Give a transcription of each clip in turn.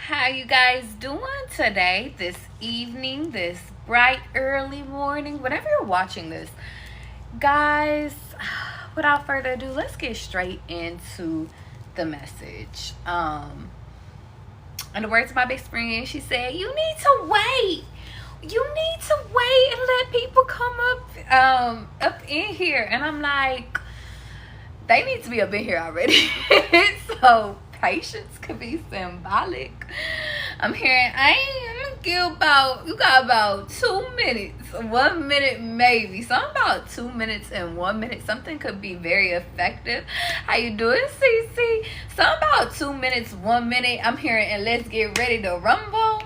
How you guys doing today, this evening, this bright early morning, whenever you're watching this? Guys, without further ado, let's get straight into the message. In the words of my best friend, she said, "You need to wait. You need to wait and let people come up in here." And I'm like, they need to be up in here already. So patience could be symbolic. I'm hearing you got about 2 minutes, 1 minute maybe. So I'm about 2 minutes and 1 minute. Something could be very effective. How you doing, CC? So I'm about 2 minutes, 1 minute. I'm hearing, and let's get ready to rumble.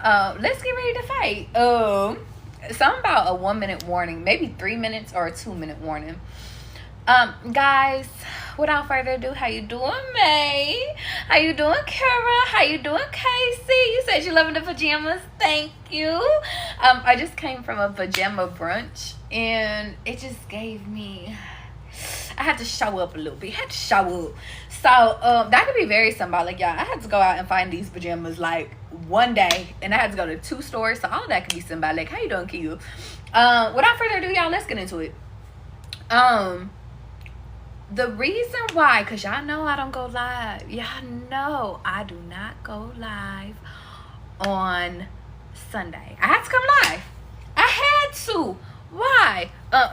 Let's get ready to fight. So I'm about a 1 minute warning, maybe 3 minutes or a 2 minute warning. Guys, without further ado, how you doing, May? How you doing, Kara? How you doing, Casey? You said you're loving the pajamas. Thank you. I just came from a pajama brunch, and it just gave me, I had to show up a little bit. So, that could be very symbolic, y'all. I had to go out and find these pajamas, like, one day, and I had to go to 2 stores, so all that could be symbolic. How you doing, Kiyu? Without further ado, y'all, let's get into it. The reason why, because y'all know I don't go live. Y'all know I do not go live on Sunday. I had to come live. I had to. Why?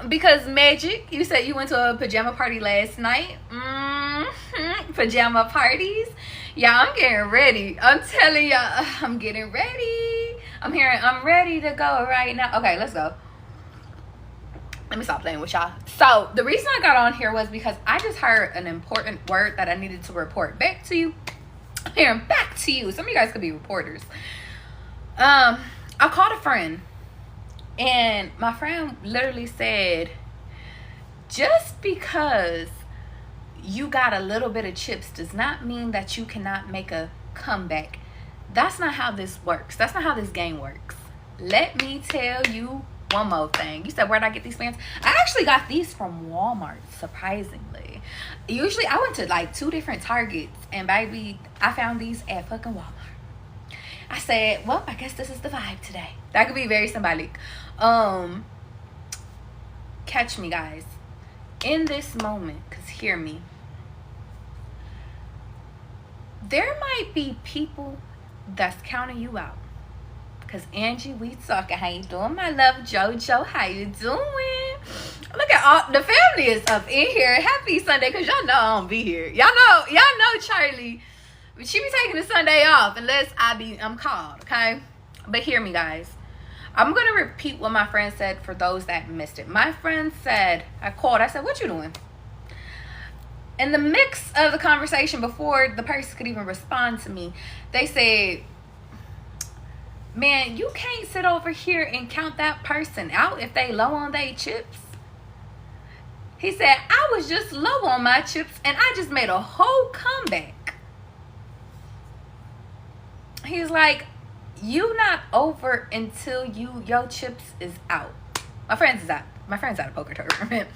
Because Magic, you said you went to a pajama party last night. Pajama parties. Y'all, I'm getting ready. I'm telling y'all, I'm getting ready. I'm ready to go right now. Okay, let's go. Let me stop playing with y'all. So the reason I got on here was because I just heard an important word that I needed to report back to you. I'm hearing back to you. Some of you guys could be reporters. I called a friend, and my friend literally said, just because you got a little bit of chips does not mean that you cannot make a comeback. That's not how this works. That's not how this game works. Let me tell you one more thing. You said, where'd I get these pants? I actually got these from Walmart, surprisingly. Usually I went to like 2 different Targets, and baby, I found these at fucking Walmart. I said, well, I guess this is the vibe today. That could be very symbolic. Catch me, guys, in this moment, because hear me. There might be people that's counting you out. Because Angie, we talking. How you doing, my love? Jojo, how you doing? Look at all the family is up in here. Happy Sunday, because y'all know I don't be here. Y'all know Charlie. She be taking the Sunday off unless I'm called, okay? But hear me, guys. I'm going to repeat what my friend said for those that missed it. My friend said, I said, what you doing? In the mix of the conversation, before the person could even respond to me, they said, man, you can't sit over here and count that person out if they low on their chips. He said, I was just low on my chips and I just made a whole comeback. He's like, you not over until your chips is out. My friend's out of poker tournament.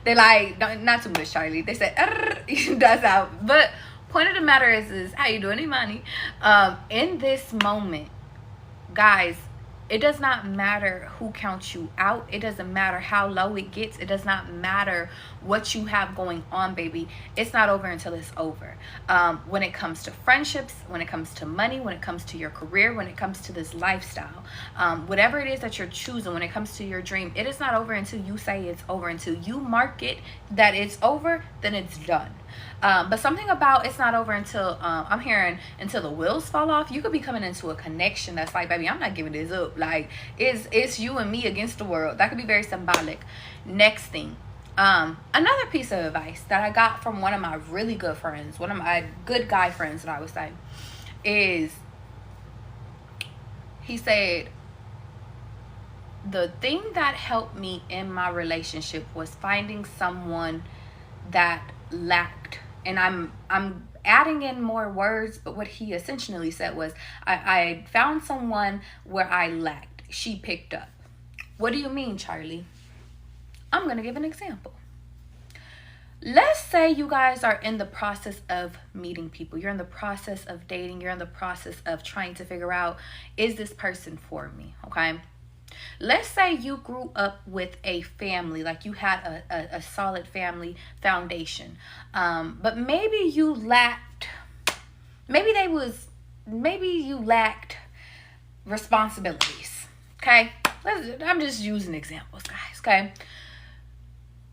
They like, not too much, Charlie. They said, that's out. But point of the matter is how you doing, Imani? In this moment, guys, it does not matter who counts you out. It doesn't matter how low it gets. It does not matter what you have going on, baby. It's not over until it's over. When it comes to friendships, when it comes to money, when it comes to your career, when it comes to this lifestyle, whatever it is that you're choosing, when it comes to your dream, it is not over until you say it's over. Until you mark it that it's over, then it's done. But something about it's not over until I'm hearing until the wheels fall off. You could be coming into a connection that's like, baby, I'm not giving this up. Like, it's you and me against the world. That could be very symbolic. Next thing, another piece of advice that I got from one of my really good friends, one of my good guy friends that I would say, is he said, the thing that helped me in my relationship was finding someone that lacked, and I'm adding in more words, but what he essentially said was, I found someone where I lacked. She picked up. What do you mean, Charlie? I'm gonna give an example. let's say you guys are in the process of meeting people. You're in the process of dating. You're in the process of trying to figure out, is this person for me? Okay. Let's say you grew up with a family, like you had a solid family foundation. But maybe you lacked, maybe you lacked responsibilities. Okay. I'm just using examples, guys. Okay.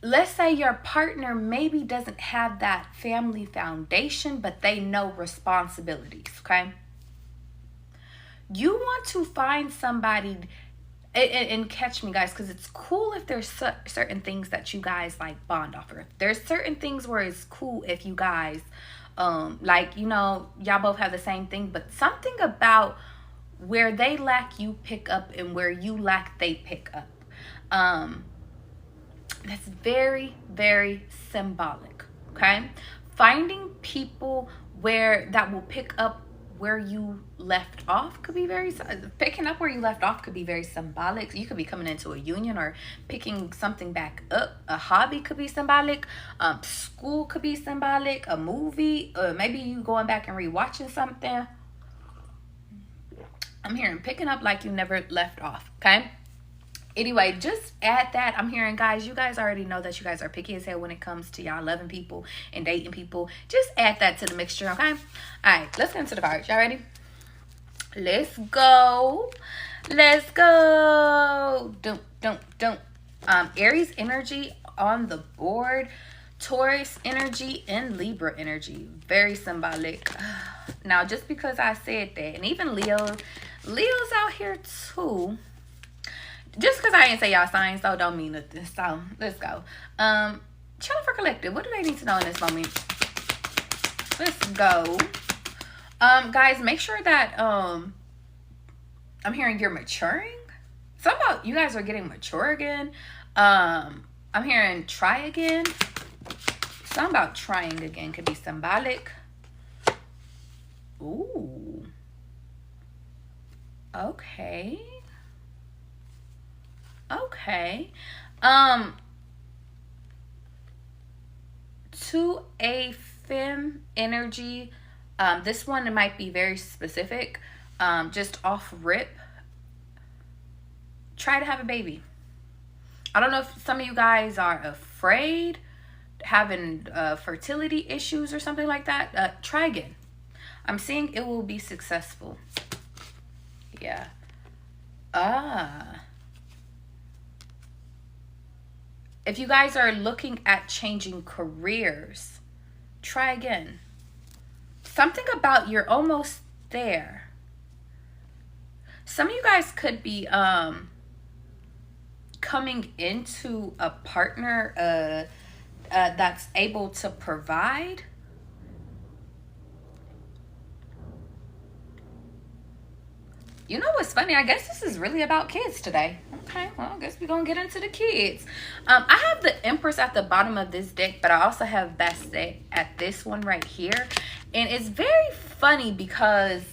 Let's say your partner maybe doesn't have that family foundation, but they know responsibilities, okay? You want to find somebody, and catch me, guys, because it's cool if there's certain things that you guys like bond off of. There's certain things where it's cool if you guys, like, you know, y'all both have the same thing, but something about where they lack, you pick up, and where you lack, they pick up. That's very, very symbolic, okay? Finding people that will pick up where you left off could be picking up where you left off could be very symbolic. You could be coming into a union or picking something back up. A hobby could be symbolic. School could be symbolic. A movie, maybe you going back and rewatching something. I'm hearing picking up like you never left off, okay? Anyway, just add that. I'm hearing, guys, you guys already know that you guys are picky as hell when it comes to y'all loving people and dating people. Just add that to the mixture, okay? All right, let's get into the cards. Y'all ready? Let's go. Let's go. Aries energy on the board. Taurus energy and Libra energy. Very symbolic. Now, just because I said that, and even Leo's out here too. Just because I didn't say y'all signs, though, don't mean nothing. So, let's go. Channel for Collective. What do they need to know in this moment? Let's go. Guys, make sure that, I'm hearing you're maturing. Something about you guys are getting mature again. I'm hearing try again. Something about trying again could be symbolic. Ooh. Okay. Okay. To a femme energy, this one, it might be very specific. Just off rip, try to have a baby. I don't know if some of you guys are afraid, having fertility issues or something like that. Try again. I'm seeing it will be successful. Yeah. If you guys are looking at changing careers, try again. Something about you're almost there. Some of you guys could be coming into a partner that's able to provide. You know what's funny? I guess this is really about kids today. Okay, well, I guess we're going to get into the kids. I have the Empress at the bottom of this deck, but I also have Bastet at this one right here. And it's very funny because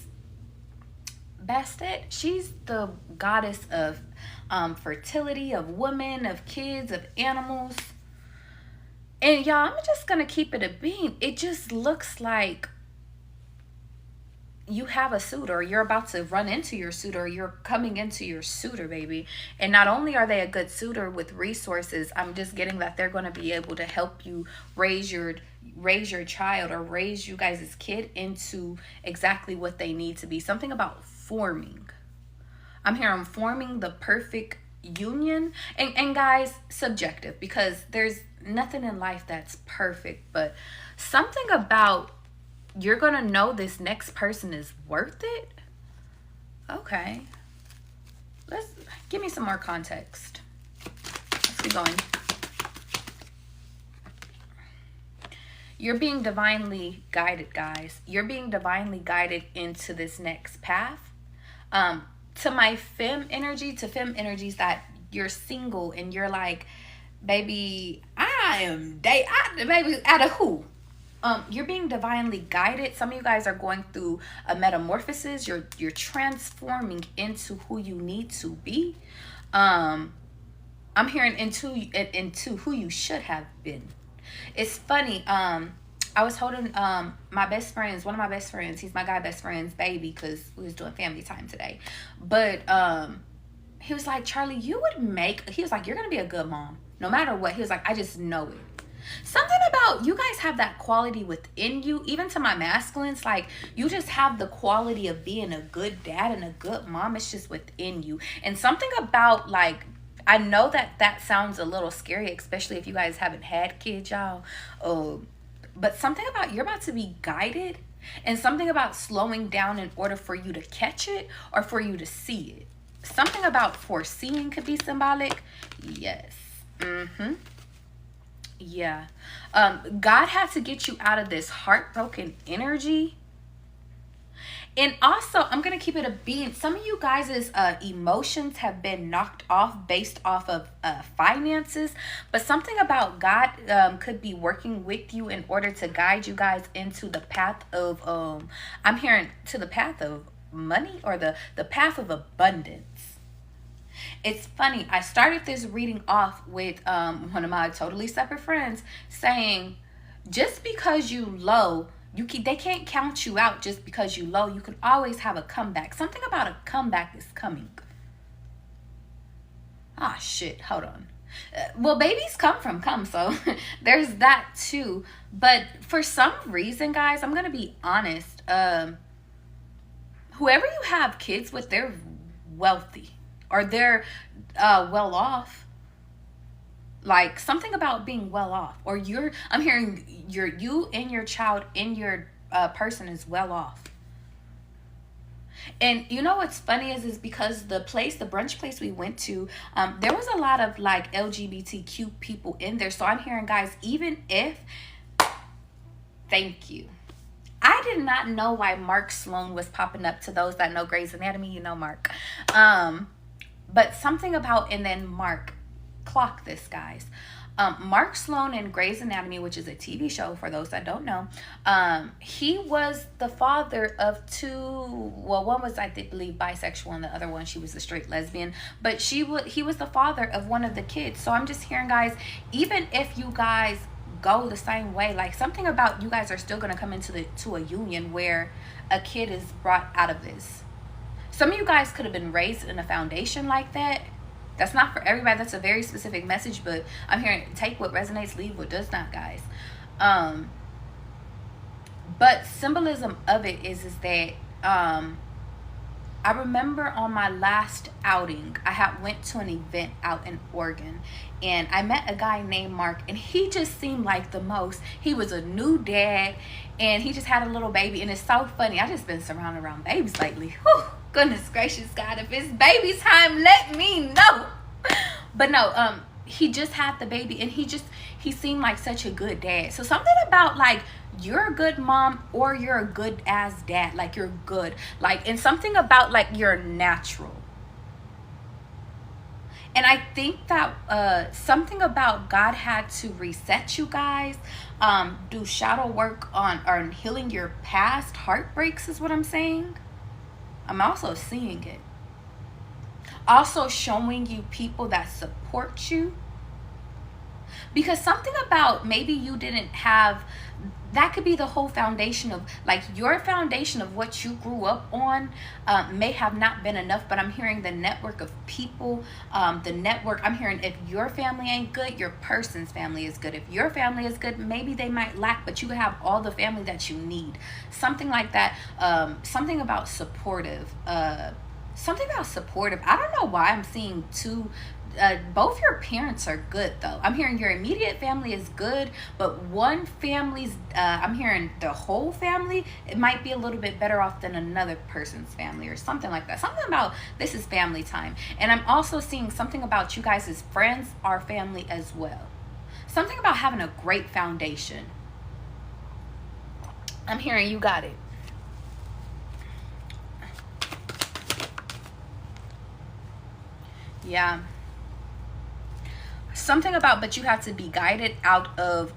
Bastet, she's the goddess of fertility, of women, of kids, of animals. And y'all, I'm just going to keep it a beam. It just looks like you have a suitor, or you're about to run into your suitor, or you're coming into your suitor, baby. And not only are they a good suitor with resources, I'm just getting that they're going to be able to help you raise your child, or raise you guys' kid into exactly what they need to be. Something about forming. I'm hearing forming the perfect union. And guys, subjective, because there's nothing in life that's perfect, but something about you're gonna know this next person is worth it. Okay, let's give me some more context. Let's keep going. You're being divinely guided, guys. You're being divinely guided into this next path. To my femme energy, to femme energies that you're single and you're like, baby, baby, out of who? You're being divinely guided. Some of you guys are going through a metamorphosis. You're transforming into who you need to be. I'm hearing into who you should have been. It's funny. I was holding my best friend's, one of my best friends. He's my guy best friend's baby because we was doing family time today. But he was like, Charlie, you would make. He was like, you're gonna be a good mom, no matter what. He was like, I just know it. Something about you guys have that quality within you. Even to my masculines, like you just have the quality of being a good dad and a good mom. It's just within you. And something about, like, I know that sounds a little scary, especially if you guys haven't had kids, y'all. But something about, you're about to be guided, and something about slowing down in order for you to catch it or for you to see it. Something about foreseeing could be symbolic. Yes. Yeah. God had to get you out of this heartbroken energy. And also, I'm going to keep it a beat. Some of you guys' emotions have been knocked off based off of finances. But something about God could be working with you in order to guide you guys into the path of, I'm hearing to the path of money, or the path of abundance. It's funny, I started this reading off with one of my totally separate friends saying, just because you low, they can't count you out just because you low. You can always have a comeback. Something about a comeback is coming. Ah, shit, hold on. Well, babies come from come, so there's that too. But for some reason, guys, I'm going to be honest. Whoever you have kids with, they're wealthy. Or they're well off. Like something about being well off. Or I'm hearing you and your child and your person is well off. And you know what's funny is because the brunch place we went to, there was a lot of like LGBTQ people in there. So I'm hearing, guys, even if, thank you. I did not know why Mark Sloan was popping up. To those that know Grey's Anatomy, you know Mark. But something about, and then Mark, clock this, guys. Mark Sloan in Grey's Anatomy, which is a TV show for those that don't know, he was the father of two, well, one was, I believe, bisexual, and the other one, she was a straight lesbian, but he was the father of one of the kids. So I'm just hearing, guys, even if you guys go the same way, like something about you guys are still going to come to a union where a kid is brought out of this. Some of you guys could have been raised in a foundation like that. That's not for everybody. That's a very specific message, but I'm hearing take what resonates, leave what does not, guys. But symbolism of it is that I remember on my last outing, I went to an event out in Oregon, and I met a guy named Mark, and he just seemed like the most. He was a new dad, and he just had a little baby, and it's so funny. I just been surrounded around babies lately. Whew, goodness gracious, God, if it's baby time, let me know. But no, he just had the baby, and he seemed like such a good dad. So something about like, you're a good mom or you're a good ass dad, like you're good, like, and something about like you're natural. And I think that something about God had to reset you guys, do shadow work on healing your past heartbreaks is what I'm saying. I'm also seeing it. Also showing you people that support you. Because something about maybe you didn't have, that could be the whole foundation of, like, your foundation of what you grew up on may have not been enough, but I'm hearing the network of people, I'm hearing if your family ain't good, your person's family is good. If your family is good, maybe they might lack, but you have all the family that you need. Something like that. Something about supportive. I don't know why I'm seeing two. Both your parents are good though. I'm hearing your immediate family is good, but one family's I'm hearing the whole family, it might be a little bit better off than another person's family or something like that. Something about this is family time. And I'm also seeing something about you guys as friends are family as well. Something about having a great foundation. I'm hearing you got it. Yeah. Something about, but you have to be guided out of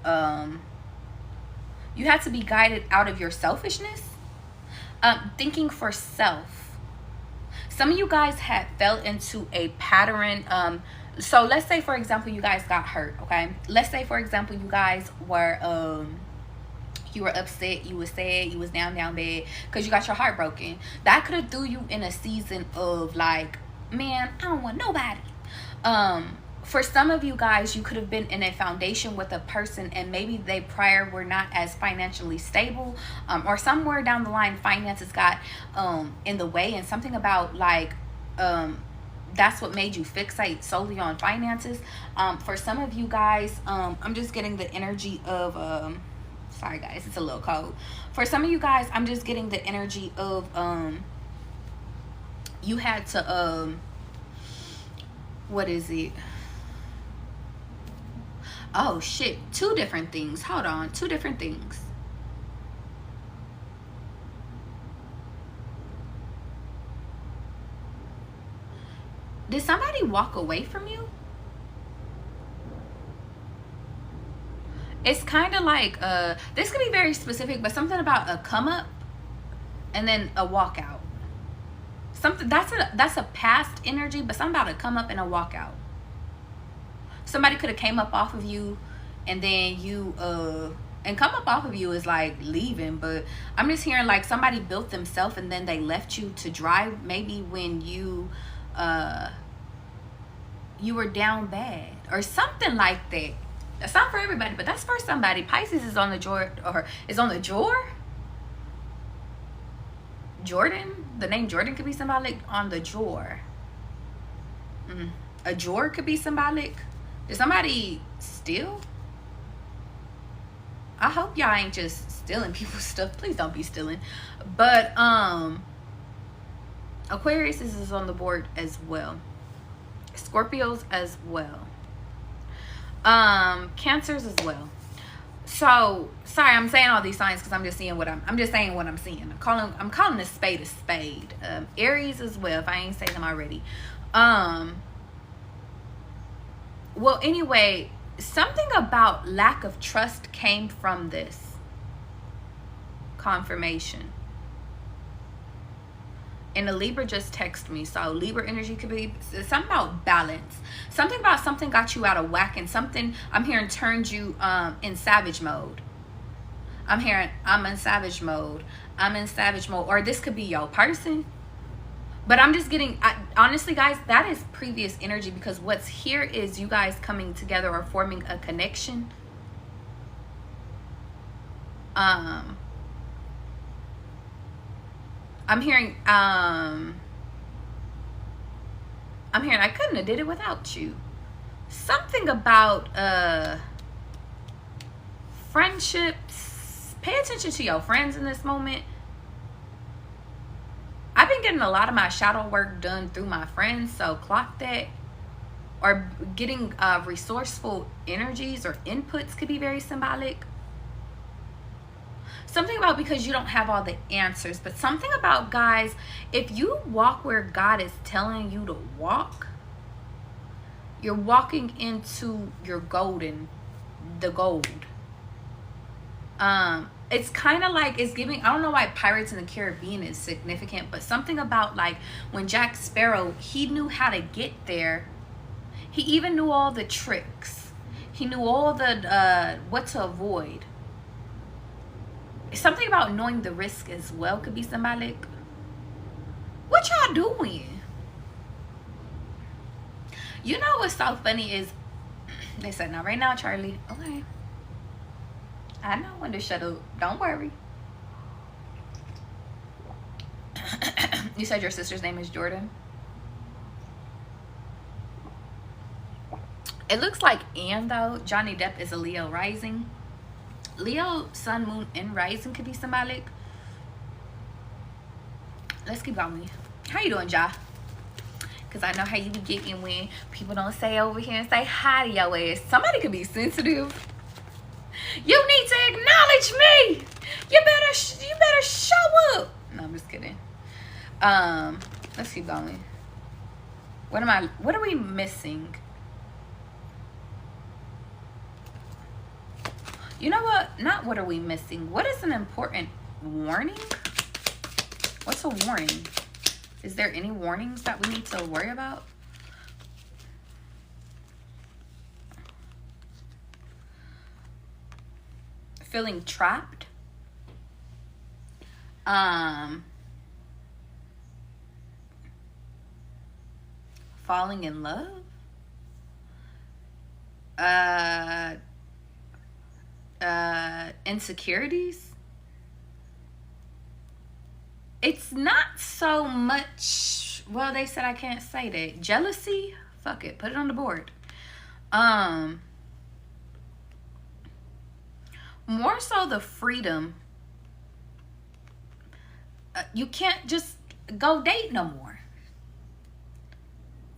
your selfishness, thinking for self. Some of you guys fell into a pattern So let's say, for example, you guys got hurt, okay? Let's say, for example, you guys were you were upset, you was sad, you was down bad because you got your heart broken. That could have threw you in a season of like, man, I don't want nobody. For some of you guys, you could have been in a foundation with a person and maybe they prior were not as financially stable, or somewhere down the line finances got in the way, and something about like that's what made you fixate solely on finances. For some of you guys, I'm just getting the energy of sorry guys, it's a little cold. For some of you guys, I'm just getting the energy of you had to what is it? Oh shit, two different things. Hold on, two different things. Did somebody walk away from you? It's kind of like this could be very specific, but something about a come up and then a walkout. Something that's a past energy, but something about a come up and a walkout. Somebody could have came up off of you, and then you and come up off of you is like leaving, but I'm just hearing like somebody built themselves and then they left you to dry. Maybe when you were down bad or something like that. That's not for everybody, but that's for somebody. Pisces is on the drawer, or is on the drawer. Jordan, the name Jordan could be symbolic on the drawer. A drawer could be symbolic. Did somebody steal? I hope y'all ain't just stealing people's stuff. Please don't be stealing. But Aquarius is on the board as well. Scorpios as well. Cancers as well. So sorry, I'm saying all these signs because I'm just seeing what I'm just saying what I'm seeing. I'm calling a spade a spade. Aries as well, if I ain't saying them already. Well, anyway, something about lack of trust came from this confirmation. And the Libra just texted me. So Libra energy could be something about balance. Something about something got you out of whack, and something I'm hearing turned you in savage mode. I'm hearing I'm in savage mode. I'm in savage mode. Or this could be your person. But I'm just getting, honestly guys, that is previous energy, because what's here is you guys coming together or forming a connection. I'm hearing I couldn't have did it without you. Something about friendships. Pay attention to your friends in this moment. I've been getting a lot of my shadow work done through my friends, so clock that. Or getting resourceful energies or inputs could be very symbolic. Something about because you don't have all the answers, but something about, guys, if you walk where God is telling you to walk, you're walking into your the gold. It's kind of like, it's giving, I don't know why Pirates in the Caribbean is significant, but something about like when Jack Sparrow, he knew how to get there. He even knew all the tricks. He knew all the what to avoid. Something about knowing the risk as well could be symbolic. What y'all doing? You know what's so funny is, they said, not right now, Charlie. Okay. I know when to shut up. Don't worry. You said your sister's name is Jordan? It looks like Anne, though. Johnny Depp is a Leo rising. Leo, sun, moon, and rising could be symbolic. Let's keep going. How you doing, Ja? Because I know how you be getting when people don't say over here and say hi to your ass. Somebody could be sensitive. You need to acknowledge me. You better show up. No, I'm just kidding. Let's keep going. What are we missing? You know what? Not what are we missing. What is an important warning? What's a warning? Is there any warnings that we need to worry about? feeling trapped, falling in love, insecurities. It's not so much, well, they said I can't say that. Jealousy, fuck it, put it on the board. More so the freedom. You can't just go date no more.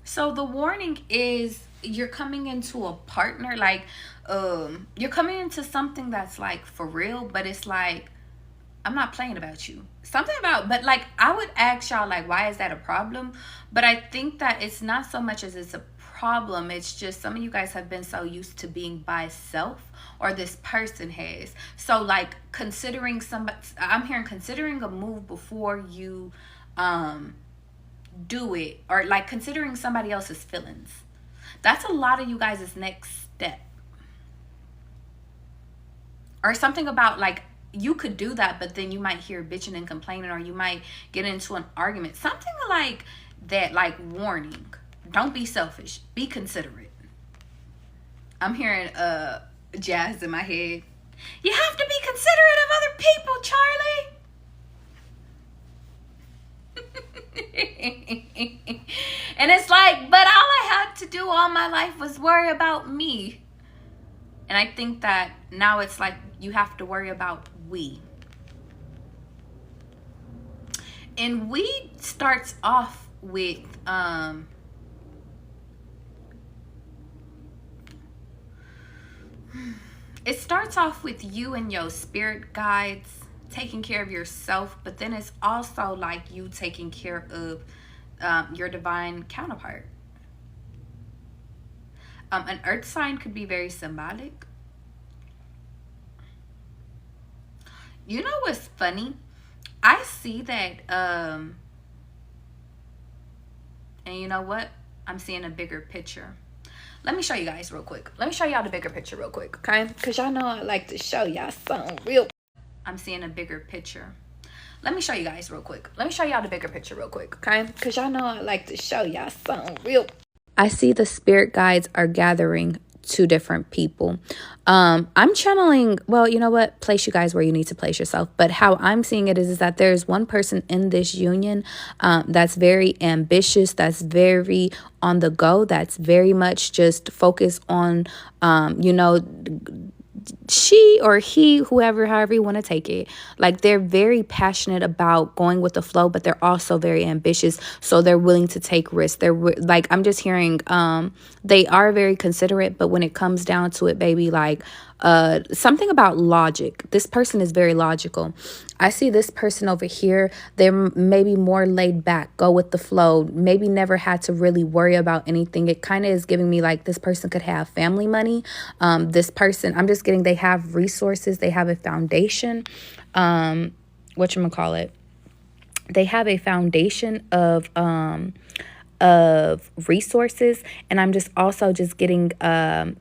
So the warning is you're coming into a partner, like, you're coming into something that's like for real, but it's like, I'm not playing about you. Something about, but like, I would ask y'all, like, why is that a problem? But I think that it's not so much as it's a problem. It's just some of you guys have been so used to being by self, or this person has. So like, considering somebody, I'm hearing considering a move before you do it, or like considering somebody else's feelings. That's a lot of you guys' next step. Or something about like, you could do that, but then you might hear bitching and complaining, or you might get into an argument. Something like that, like warning. Don't be selfish. Be considerate. I'm hearing jazz in my head. You have to be considerate of other people, Charlie. And it's like, but all I had to do all my life was worry about me. And I think that now it's like you have to worry about we. And we starts off with it starts off with you and your spirit guides taking care of yourself, but then it's also like you taking care of your divine counterpart. An earth sign could be very symbolic. You know what's funny? I see that, and you know what? I'm seeing a bigger picture. Let me show you guys real quick. Let me show y'all the bigger picture real quick, okay? Because y'all know I like to show y'all something real. I'm seeing a bigger picture. Let me show you guys real quick. Let me show y'all the bigger picture real quick, okay? Because y'all know I like to show y'all something real. I see the spirit guides are gathering two different people. I'm channeling, well, you know what? Place you guys where you need to place yourself. But how I'm seeing it is that there's one person in this union that's very ambitious, that's very on the go, that's very much just focused on, you know, she or he, whoever, however you want to take it, like they're very passionate about going with the flow, but they're also very ambitious, so they're willing to take risks. They're like, I'm just hearing they are very considerate, but when it comes down to it, baby, like something about logic. This person is very logical. I see this person over here, they're maybe more laid back, go with the flow, maybe never had to really worry about anything. It kind of is giving me like this person could have family money. This person, I'm just getting, they have resources, they have a foundation. Whatchamacallit? They have a foundation of resources, and I'm just also just getting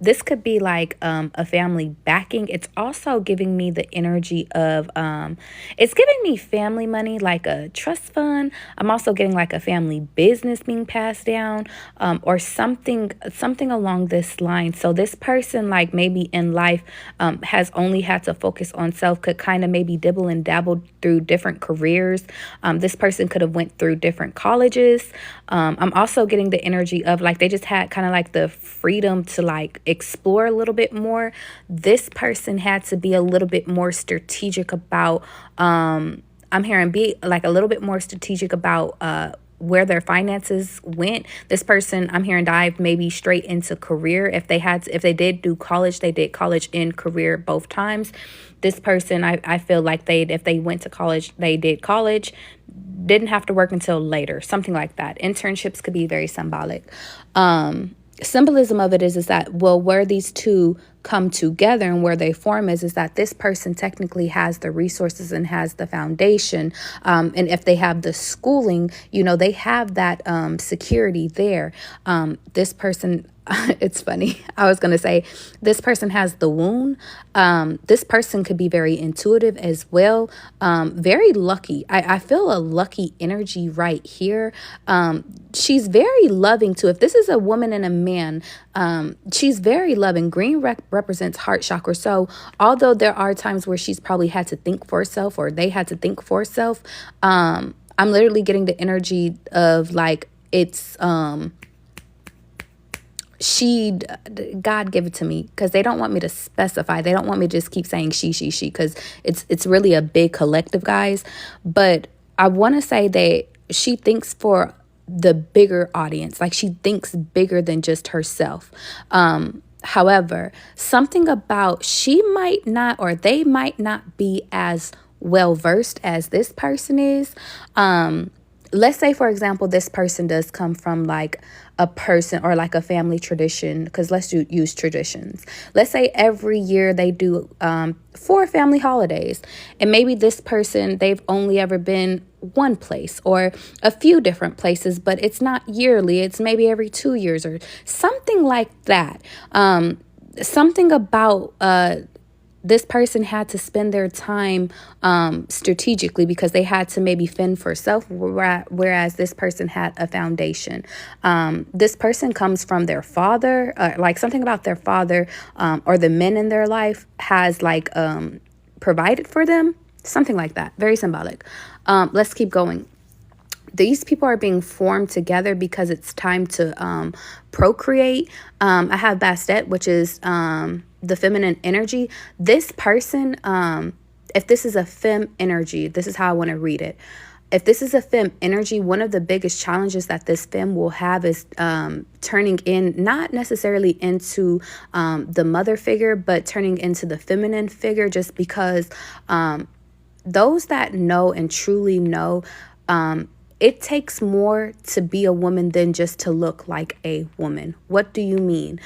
this could be like a family backing. It's also giving me the energy of it's giving me family money, like a trust fund. I'm also getting like a family business being passed down, or something along this line. So this person, like maybe in life, has only had to focus on self, could kind of maybe dibble and dabble through different careers. This person could have went through different colleges. I'm also getting the energy of like they just had kind of like the freedom to like explore a little bit more. This person had to be a little bit more strategic about I'm hearing be like a little bit more strategic about where their finances went. This person, I'm hearing, dive maybe straight into career. If they did do college, they did college and career both times. This person, I feel like if they went to college, they did college, didn't have to work until later, something like that. Internships could be very symbolic. Symbolism of it is that, well, where these two come together and where they form is that this person technically has the resources and has the foundation. And if they have the schooling, they have that security there. This person, it's funny. I was going to say this person has the wound. This person could be very intuitive as well. Very lucky. I feel a lucky energy right here. She's very loving too. If this is a woman and a man, she's very loving. Green represents heart chakra. So although there are times where she's probably had to think for herself or they had to think for herself, I'm literally getting the energy of like it's God give it to me, because they don't want me to specify. They don't want me to just keep saying she, because it's really a big collective, guys. But I want to say that she thinks for the bigger audience. Like she thinks bigger than just herself. However, something about she might not, or they might not be as well versed as this person is. Let's say, for example, this person does come from like a person or like a family tradition, because let's use traditions. Let's say every year they do 4 family holidays, and maybe this person, they've only ever been one place or a few different places, but it's not yearly. It's maybe every 2 years or something like that. Something about this person had to spend their time strategically, because they had to maybe fend for self, whereas this person had a foundation. This person comes from their father, like something about their father or the men in their life has like provided for them, something like that. Very symbolic. Let's keep going. These people are being formed together because it's time to procreate. I have Bastet, which is the feminine energy. This person, if this is a fem energy, this is how I want to read it. If this is a fem energy, one of the biggest challenges that this fem will have is turning in, not necessarily into the mother figure, but turning into the feminine figure, just because those that know and truly know, it takes more to be a woman than just to look like a woman. What do you mean?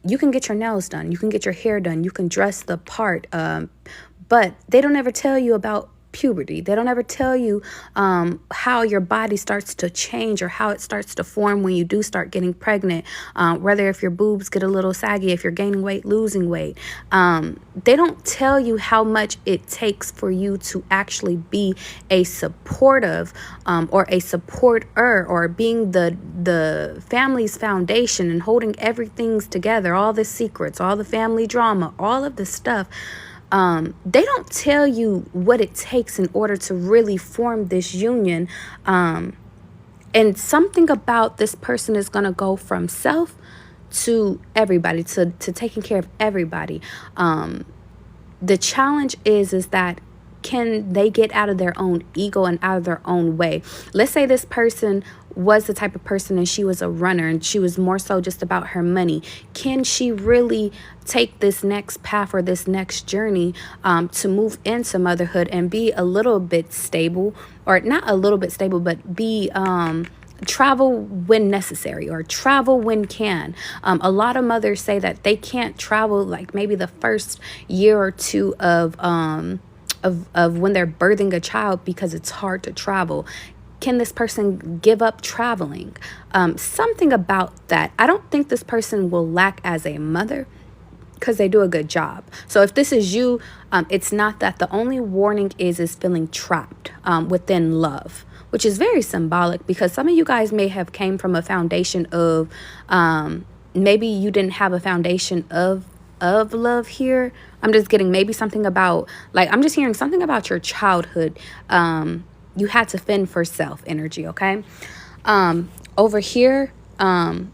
You can get your nails done. You can get your hair done. You can dress the part. But they don't ever tell you about puberty. They don't ever tell you how your body starts to change or how it starts to form when you do start getting pregnant. Whether if your boobs get a little saggy, if you're gaining weight, losing weight. They don't tell you how much it takes for you to actually be a supportive or a supporter, or being the family's foundation and holding everything together, all the secrets, all the family drama, all of the stuff. They don't tell you what it takes in order to really form this union. And something about this person is going to go from self to everybody, to taking care of everybody. The challenge is that can they get out of their own ego and out of their own way? Let's say this person was the type of person and she was a runner and she was more so just about her money. Can she really take this next path or this next journey to move into motherhood and be a little bit stable, or not a little bit stable, but be travel when necessary or travel when can. A lot of mothers say that they can't travel like maybe the first year or two of when they're birthing a child because it's hard to travel. Can this person give up traveling? Something about that. I don't think this person will lack as a mother, because they do a good job. So if this is you, it's not that. The only warning is feeling trapped within love, which is very symbolic, because some of you guys may have came from a foundation of maybe you didn't have a foundation of love here. I'm just getting maybe something about, like, I'm just hearing something about your childhood. You had to fend for self energy, okay? Over here, I'm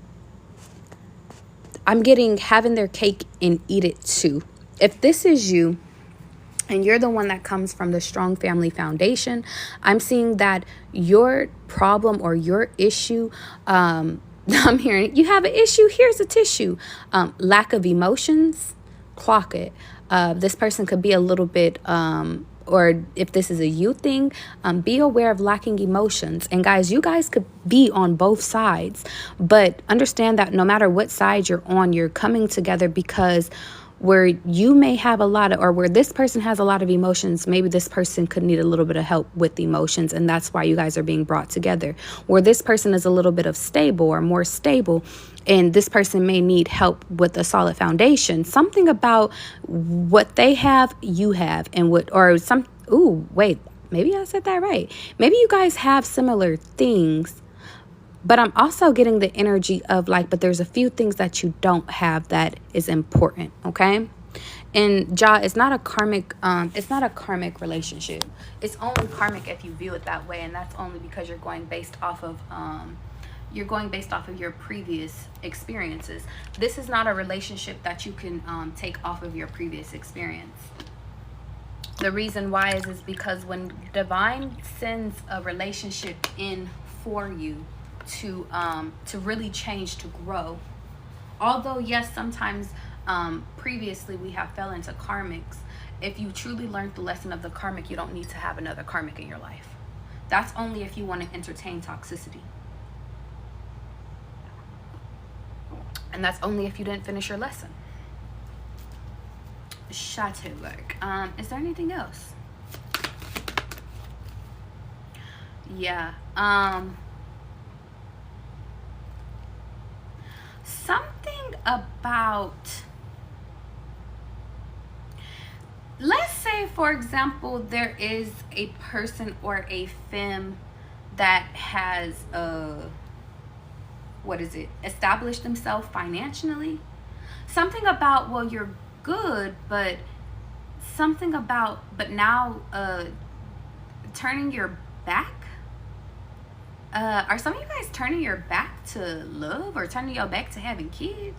getting having their cake and eat it too. If this is you, and you're the one that comes from the strong family foundation, I'm seeing that your problem or your issue, I'm hearing you have an issue, here's a tissue. Lack of emotions, clock it. This person could be a little bit or if this is a you thing, be aware of lacking emotions. And guys, you guys could be on both sides, but understand that no matter what side you're on, you're coming together because where you may have a lot of, or where this person has a lot of emotions, maybe this person could need a little bit of help with emotions, and that's why you guys are being brought together. Where this person is a little bit of stable or more stable, and this person may need help with a solid foundation. Something about what they have, you have, and what, or some, ooh, wait, maybe I said that right. Maybe you guys have similar things, but I'm also getting the energy of like, but there's a few things that you don't have that is important, okay? And it's not a karmic relationship. It's only karmic if you view it that way, and that's only because you're going based off of your previous experiences. This is not a relationship that you can take off of your previous experience. The reason why is because when divine sends a relationship in for you to really change, to grow, although yes, sometimes previously we have fell into karmics, if you truly learned the lesson of the karmic, you don't need to have another karmic in your life. That's only if you want to entertain toxicity, and that's only if you didn't finish your lesson. Shadow work. Is there anything else? Yeah. Something about, let's say for example, there is a person or a femme that has established themselves financially. Something about, well, you're good, but something about, but now turning your back. Are some of you guys turning your back to love, or turning your back to having kids?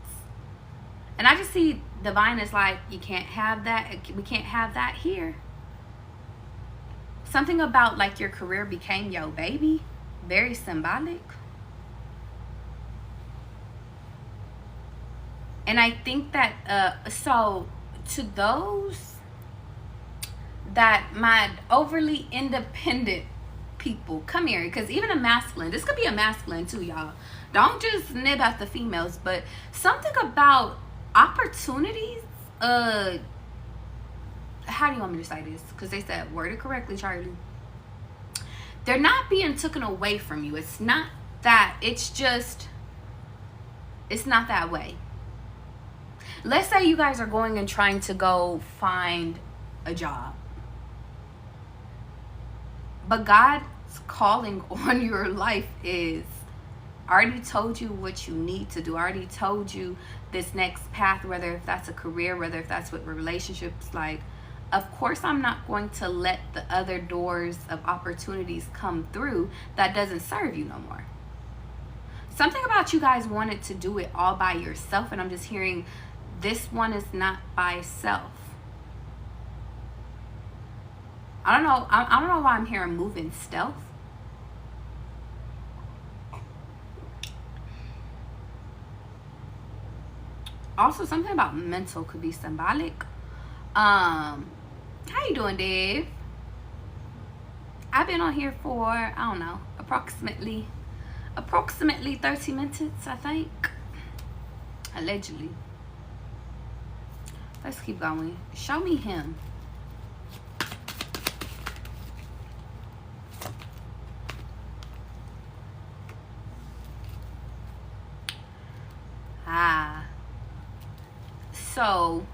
And I just see divine as like, you can't have that. We can't have that here. Something about like your career became your baby. Very symbolic. And I think that, so to those that my overly independent people, come here, because even a masculine, this could be a masculine too, y'all. Don't just nib at the females, but something about opportunities. How do you want me to say this? Because they said, word it correctly, Charlie. They're not being taken away from you. It's not that. It's just, it's not that way. Let's say you guys are going and trying to go find a job, but God's calling on your life is, I already told you what you need to do. I already told you this next path, whether if that's a career, whether if that's what relationships like. Of course, I'm not going to let the other doors of opportunities come through that doesn't serve you no more. Something about you guys wanted to do it all by yourself, and I'm just hearing this one is not by self. I don't know why I'm hearing moving stealth. Also, something about mental could be symbolic. How you doing, Dave? I've been on here for, I don't know, approximately 30 minutes, I think. Allegedly. Let's keep going. Show me him. So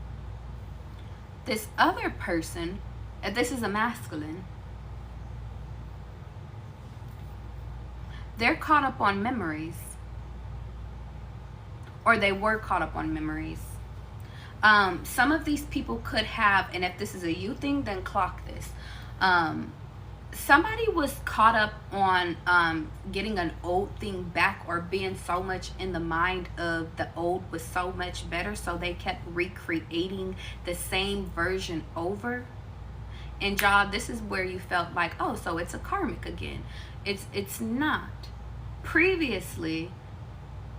this other person, this is a masculine, they're caught up on memories, or they were caught up on memories. Some of these people could have, and if this is a you thing, then clock this. Somebody was caught up on getting an old thing back, or being so much in the mind of the old was so much better, so they kept recreating the same version over. And y'all, this is where you felt like, oh, so it's a karmic again. It's not. Previously,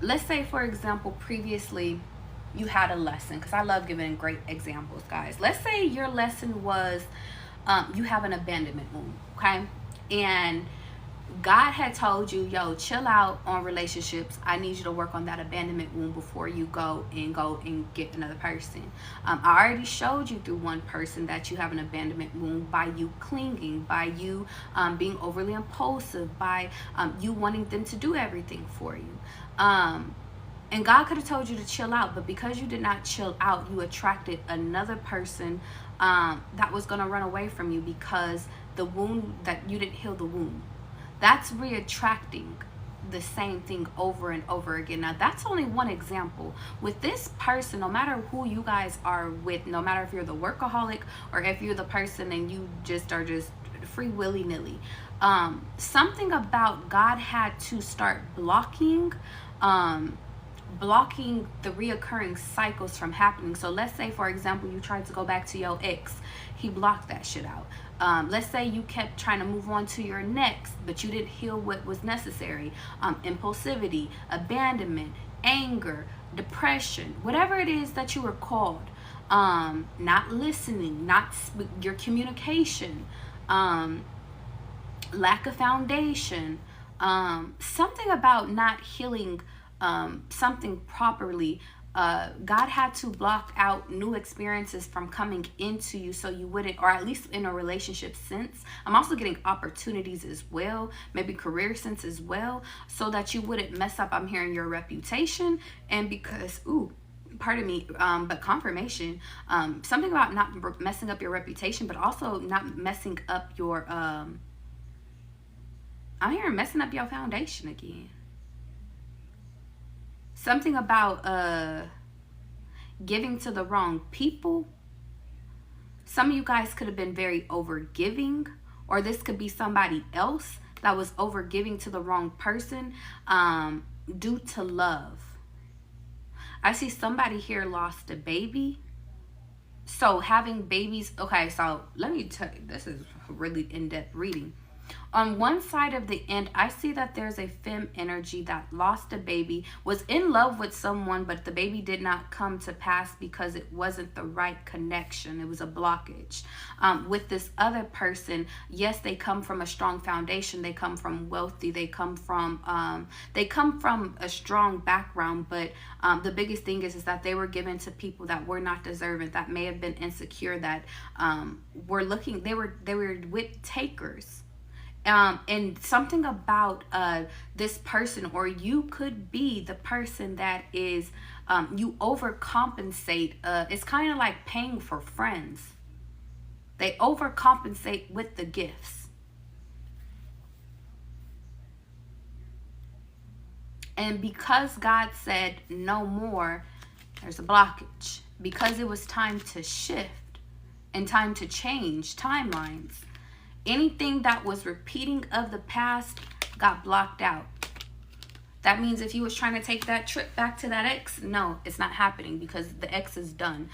let's say for example, previously you had a lesson, because I love giving great examples, guys. Let's say your lesson was you have an abandonment wound, okay? And God had told you, yo, chill out on relationships. I need you to work on that abandonment wound before you go and get another person. I already showed you through one person that you have an abandonment wound by you clinging, by you being overly impulsive, by you wanting them to do everything for you. And God could have told you to chill out, but because you did not chill out, you attracted another person that was going to run away from you because the wound that you didn't heal the wound. That's re-attracting the same thing over and over again. Now, that's only one example. With this person, no matter who you guys are with, no matter if you're the workaholic or if you're the person and you just are just free willy-nilly, something about God had to start blocking the reoccurring cycles from happening. So let's say, for example, you tried to go back to your ex. He blocked that shit out. Let's say you kept trying to move on to your next, but you didn't heal what was necessary. Impulsivity, abandonment, anger, depression, whatever it is that you were called. Not listening, your communication, lack of foundation, something about not healing something properly. God had to block out new experiences from coming into you so you wouldn't, or at least in a relationship sense. I'm also getting opportunities as well, maybe career sense as well, so that you wouldn't mess up, I'm hearing, your reputation. And because, pardon me, but confirmation, something about not messing up your reputation, but also not messing up your, I'm hearing messing up your foundation again. Something about giving to the wrong people. Some of you guys could have been very overgiving, or this could be somebody else that was overgiving to the wrong person due to love. I see somebody here lost a baby. So having babies, okay, so let me tell you, this is really in-depth reading. On one side of the end, I see that there's a femme energy that lost a baby, was in love with someone, but the baby did not come to pass because it wasn't the right connection. It was a blockage. With this other person, yes, they come from a strong foundation. They come from wealthy. They come from a strong background. But the biggest thing is that they were given to people that were not deserving, that may have been insecure, that were looking. They were with takers. And something about this person, or you could be the person that is, you overcompensate. It's kind of like paying for friends. They overcompensate with the gifts. And because God said no more, there's a blockage. Because it was time to shift and time to change timelines. Anything that was repeating of the past got blocked out. That means if you was trying to take that trip back to that ex, no, it's not happening because the ex is done.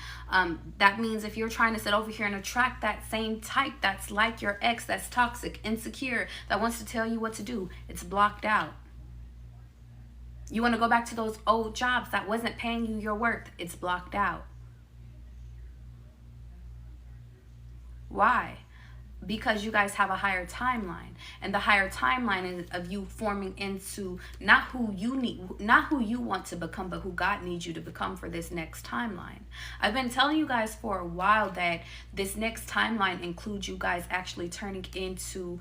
That means if you're trying to sit over here and attract that same type that's like your ex, that's toxic, insecure, that wants to tell you what to do, it's blocked out. You want to go back to those old jobs that wasn't paying you your worth, it's blocked out. Why? Because you guys have a higher timeline, and the higher timeline is of you forming into not who you want to become, but who God needs you to become for this next timeline. I've been telling you guys for a while that this next timeline includes you guys actually turning into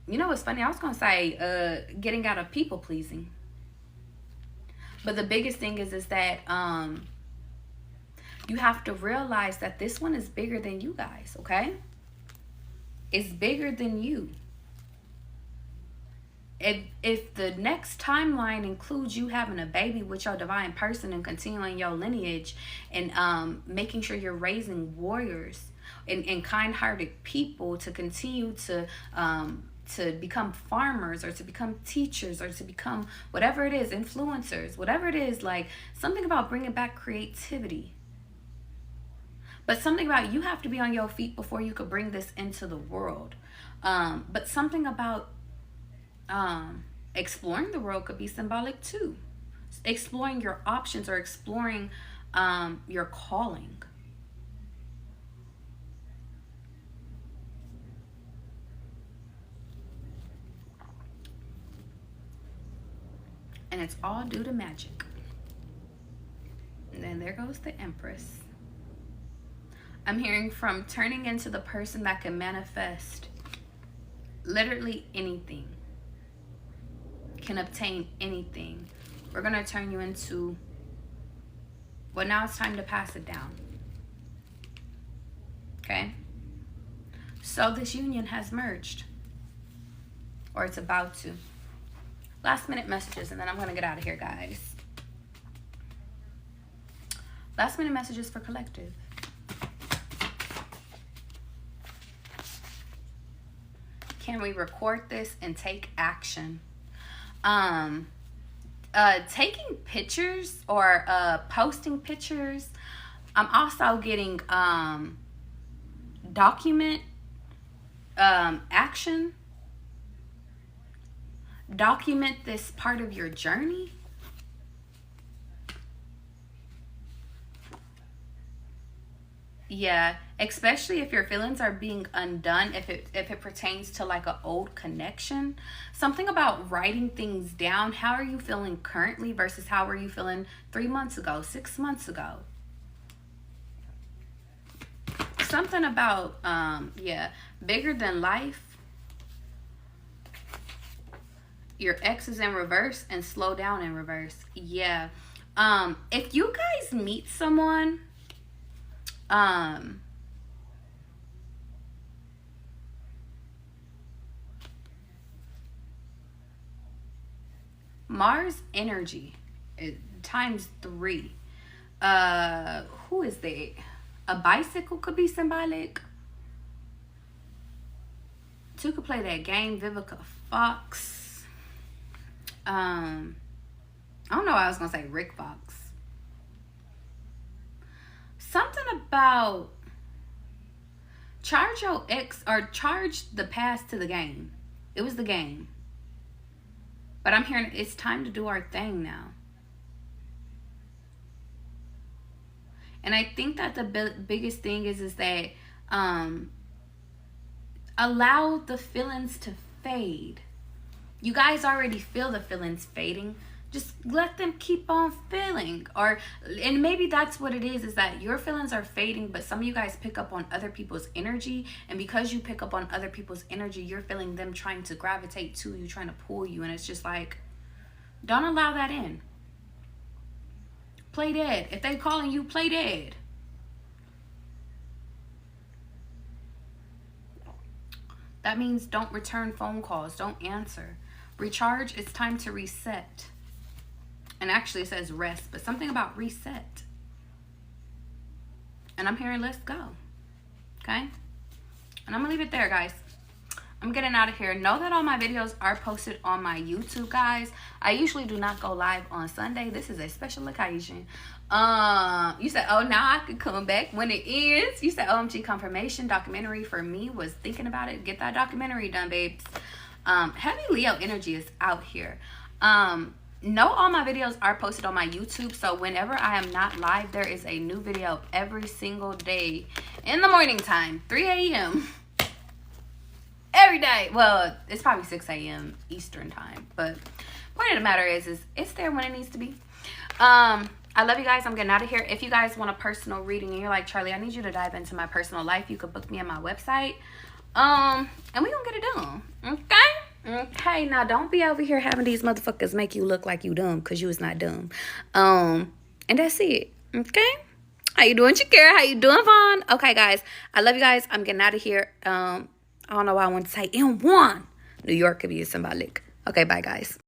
you know what's funny, I was gonna say getting out of people pleasing, but the biggest thing is that you have to realize that this one is bigger than you guys, okay? It's bigger than you. If the next timeline includes you having a baby with your divine person and continuing your lineage and making sure you're raising warriors and kind-hearted people to continue to become farmers or to become teachers or to become whatever it is, influencers, whatever it is, like something about bringing back creativity. But something about you have to be on your feet before you could bring this into the world. But something about exploring the world could be symbolic too. Exploring your options or exploring your calling. And it's all due to magic. And then there goes the Empress. I'm hearing from turning into the person that can manifest literally anything, can obtain anything. We're going to turn you into, well, now it's time to pass it down. Okay? So this union has merged, or it's about to. Last minute messages, and then I'm going to get out of here, guys. Last minute messages for collective. Can we record this and take action? Taking pictures or posting pictures. I'm also getting document action. Document this part of your journey. Yeah, especially if your feelings are being undone, if it pertains to like an old connection. Something about writing things down. How are you feeling currently versus how were you feeling 3 months ago, 6 months ago? Something about yeah, bigger than life. Your ex is in reverse and slow down in reverse. Yeah. If you guys meet someone, Mars energy times 3. Who is that? A bicycle could be symbolic. 2 could play that game. Vivica Fox. I don't know why I was gonna say Rick Fox. Something about charge your ex or charge the past to the game. It was the game. But I'm hearing it's time to do our thing now. And I think that the biggest thing is that allow the feelings to fade. You guys already feel the feelings fading. Just let them keep on feeling. And maybe that's what it is that your feelings are fading, but some of you guys pick up on other people's energy. And because you pick up on other people's energy, you're feeling them trying to gravitate to you, trying to pull you. And it's just like, don't allow that in. Play dead. If they calling you, play dead. That means don't return phone calls. Don't answer. Recharge. It's time to reset. And actually it says rest, but something about reset. And I'm hearing let's go. Okay? And I'm gonna leave it there, guys. I'm getting out of here. Know that all my videos are posted on my YouTube, guys. I usually do not go live on Sunday. This is a special occasion. You said, oh, now I could come back when it ends. You said OMG confirmation documentary for me. Was thinking about it. Get that documentary done, babes. Heavy Leo energy is out here. Know all my videos are posted on my YouTube, so whenever I am not live, there is a new video every single day in the morning time, 3 a.m. every day. Well, it's probably 6 a.m. Eastern time, but point of the matter is it's there when it needs to be. I love you guys. I'm getting out of here. If you guys want a personal reading and you're like, Charlie, I need you to dive into my personal life, you could book me on my website. And we gonna get it done. Okay, now don't be over here having these motherfuckers make you look like you dumb, because you is not dumb. And that's it. Okay, how you doing, Shakira? How you doing, Vaughn? Okay, guys, I love you guys. I'm getting out of here. I don't know why I want to say M1. New York could be symbolic. Okay, bye, guys.